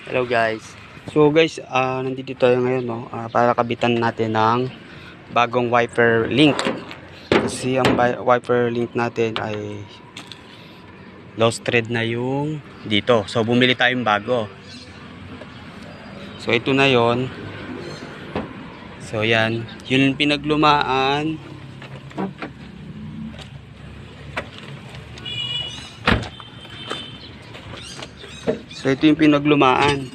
Hello guys. So guys, nandito tayo ngayon para kabitan natin ng bagong wiper link. Kasi ang wiper link natin ay lost thread na yung dito. So bumili tayong bago. So ito na yon. So yan, yun yung pinaglumaan. So ito yung pinaglumaan.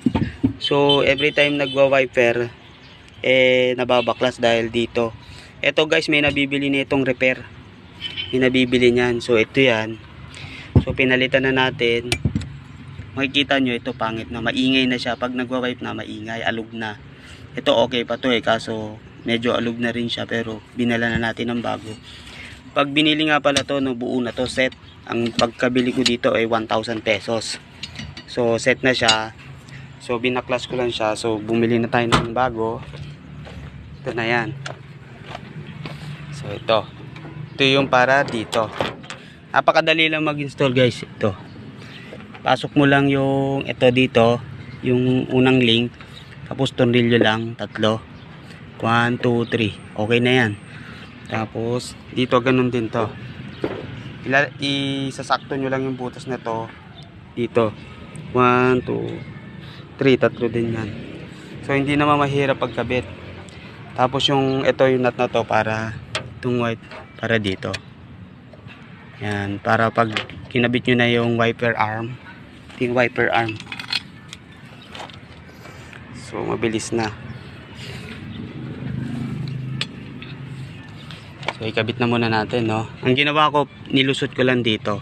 So every time nagwa-wiper nababaklas dahil dito. Ito guys, may nabibili nitong repair. May nabibili niyan. So ito yan. So pinalitan na natin. Makikita nyo ito pangit na, maingay na siya. Pag nagwa-wipe na maingay, alog na. Ito okay pa to kaso medyo alog na rin siya, pero binala na natin ng bago. Pag binili nga pala to, buo na to set. Ang pagkabili ko dito ay 1,000 pesos. So set na siya. So binaklas ko lang siya. So bumili na tayo ng bago. Ito na yan. So ito yung para dito. Napakadali lang mag-install guys. Ito, pasok mo lang yung ito dito, yung unang link, tapos tornilyo lang, 3, 1, 2, 3, okay na yan. Tapos dito ganun din to, isasakto nyo lang yung butas na to dito, 1, 2, 3, 3 din yan. So hindi naman mahirap pagkabit. Tapos yung ito, yung nut na to para itong white, para dito yan, para pag kinabit nyo na yung wiper arm, yung wiper arm, so mabilis na. So ikabit na muna natin, no. Ang ginawa ko, nilusot ko lang dito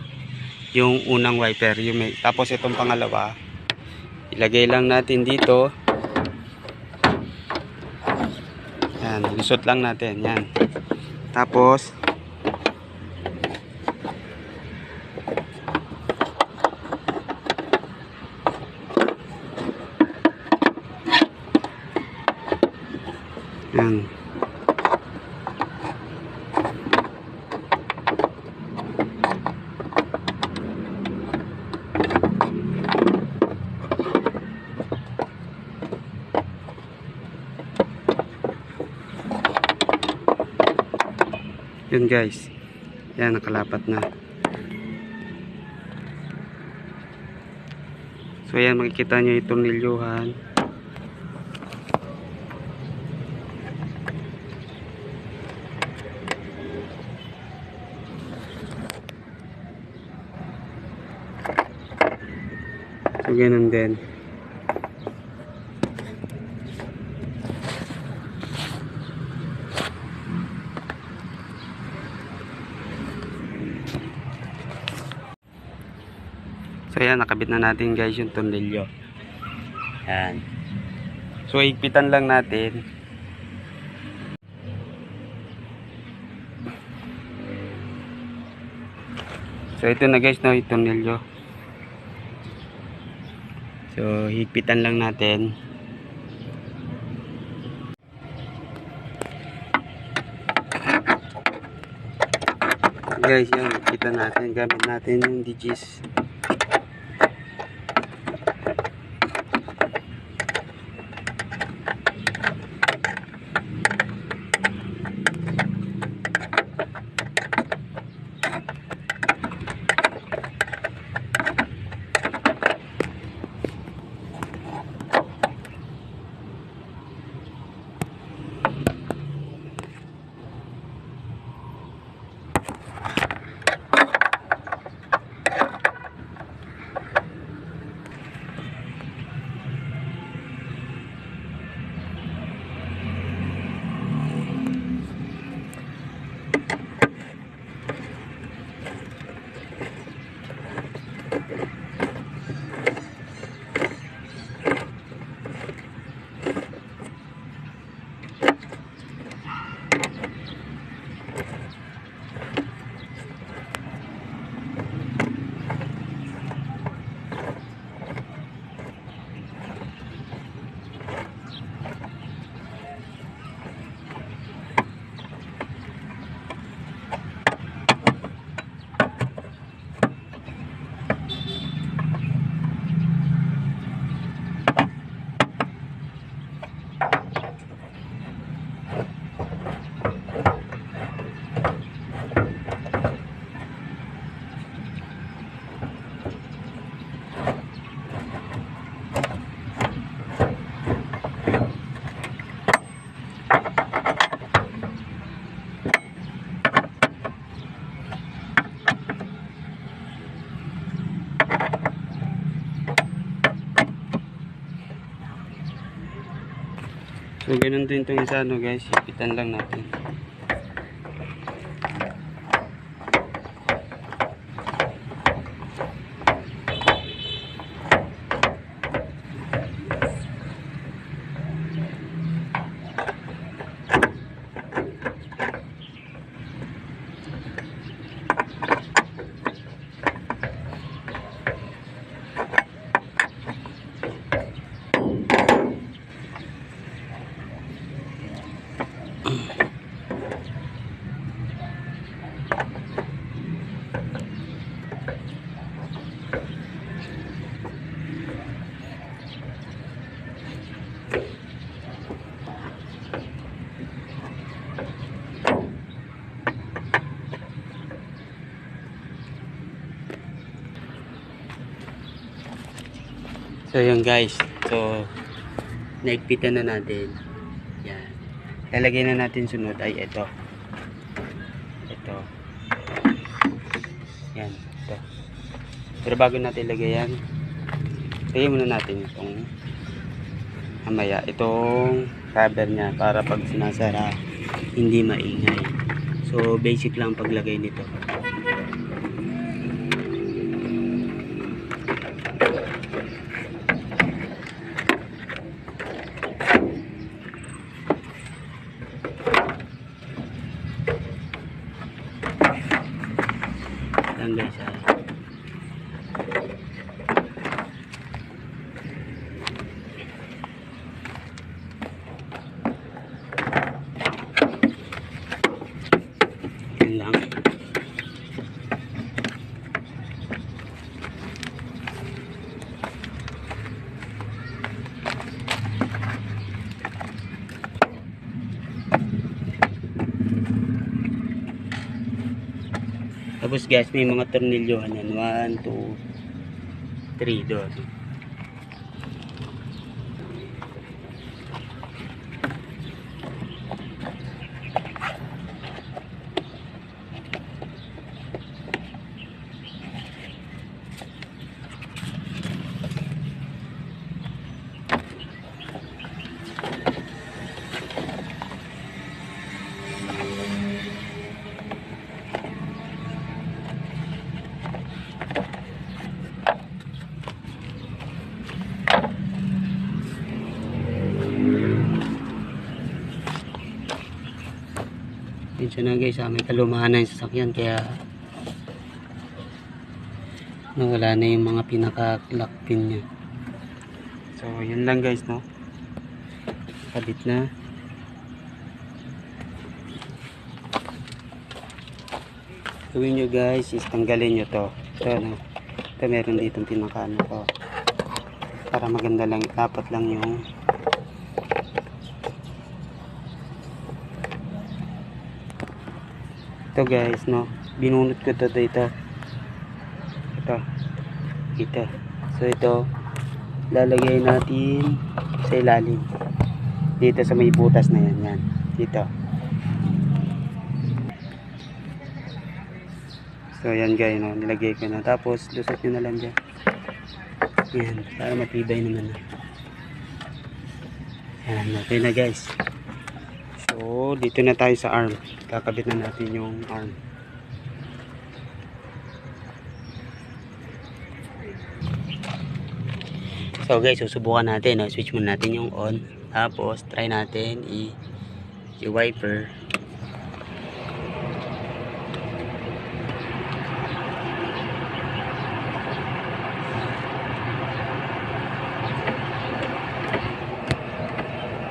yung unang wiper, tapos itong pangalawa ilagay lang natin dito. Yan, lusot lang natin yan. Tapos yan, yun guys, yan, nakalapat na. So yan, makikita nyo yung tornilyuhan. So ganun din. So yan, nakabit na natin guys yung tornilyo. Yan. So higpitan lang natin. So ito na guys, no, yung tornilyo. So higpitan lang natin. Guys, yan, higpitan natin. Gamit natin yung digis. So ganun din itong isa, no guys, ipitan lang natin. So yun guys, so naigpitan na natin. Yan. Lalagay na natin sunod ay ito. Ito. Yan, ito. Pero bago natin lagay yan, lagay muna natin itong mamaya, itong cover niya para pag sinasara hindi maingay. So basic lang paglagay nito. Yan guys, yan lang. Tapos guys, may mga tornilyohan yan. 1, 2, 3 doon. Minsan na guys, may kalumaan na yung sasakyan kaya nawala na yung mga pinaka-lock pin nya. So yun lang guys, no, kabit na. Gawin nyo guys is tanggalin nyo to. So no, ito meron ditong pinaka-ano to para maganda lang, dapat lang yung ito guys, no, binunot ko to dito. Ito. So ito lalagay natin sa ilalim dito sa may butas na yan, yan dito. So yan guys, no, nilagay ko na, tapos lusot nyo na lang dyan yan para matibay naman na. Yan, okay na guys. So dito na tayo sa arm, kakabit na natin yung arm. So guys, susubukan natin, no? Switch muna natin yung on, tapos try natin i-wiper.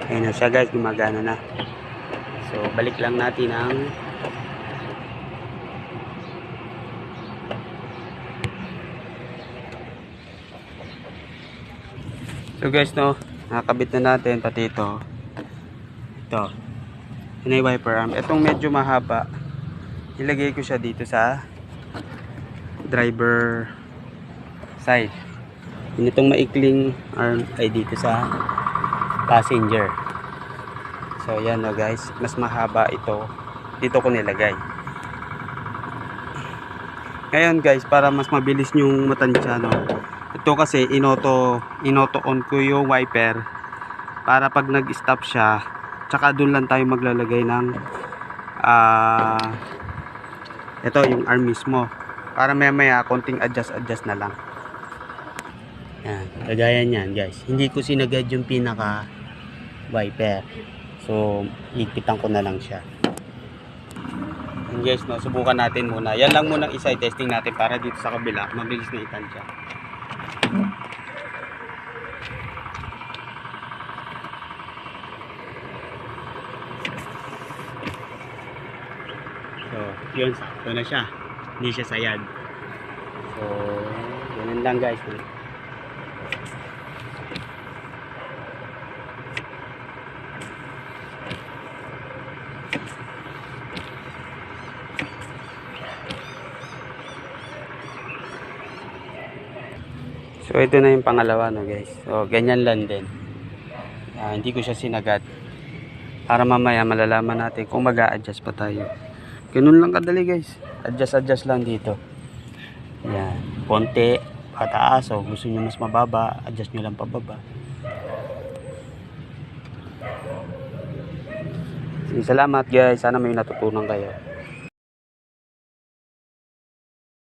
Ayun na siya guys, gumagana na. So balik lang natin ang so guys, no, nakakabit na natin pati ito. Ito yun ay wiper arm. Itong medyo mahaba, ilagay ko siya dito sa driver side. Itong maikling arm ay dito sa passenger. So yan, no guys, mas mahaba ito, dito ko nilagay. Ngayon guys, para mas mabilis nyong matansya, no, ito kasi inoto on ko yung wiper para pag nag-stop siya, tsaka doon lang tayo maglalagay ng ito yung arm mismo, para maya konting adjust na lang. Yan, kagaya niyan guys, hindi ko sinagad yung pinaka wiper, so higpitan ko na lang siya. And guys, no, subukan natin muna. Yan lang muna isa testing natin para dito sa kabila mabilis na itansya. So, yun, sakto na siya. Hindi siya sayad. So, ganun lang guys. So, ito na yung pangalawa, no guys. So, ganyan lang din. Hindi ko siya sinagat. Para mamaya malalaman natin kung mag-a-adjust pa tayo. Ganun lang kadali guys. Adjust lang dito. Yan. Konti, pataas. O gusto nyo mas mababa, adjust nyo lang pababa. Sige, salamat guys. Sana may natutunan kayo.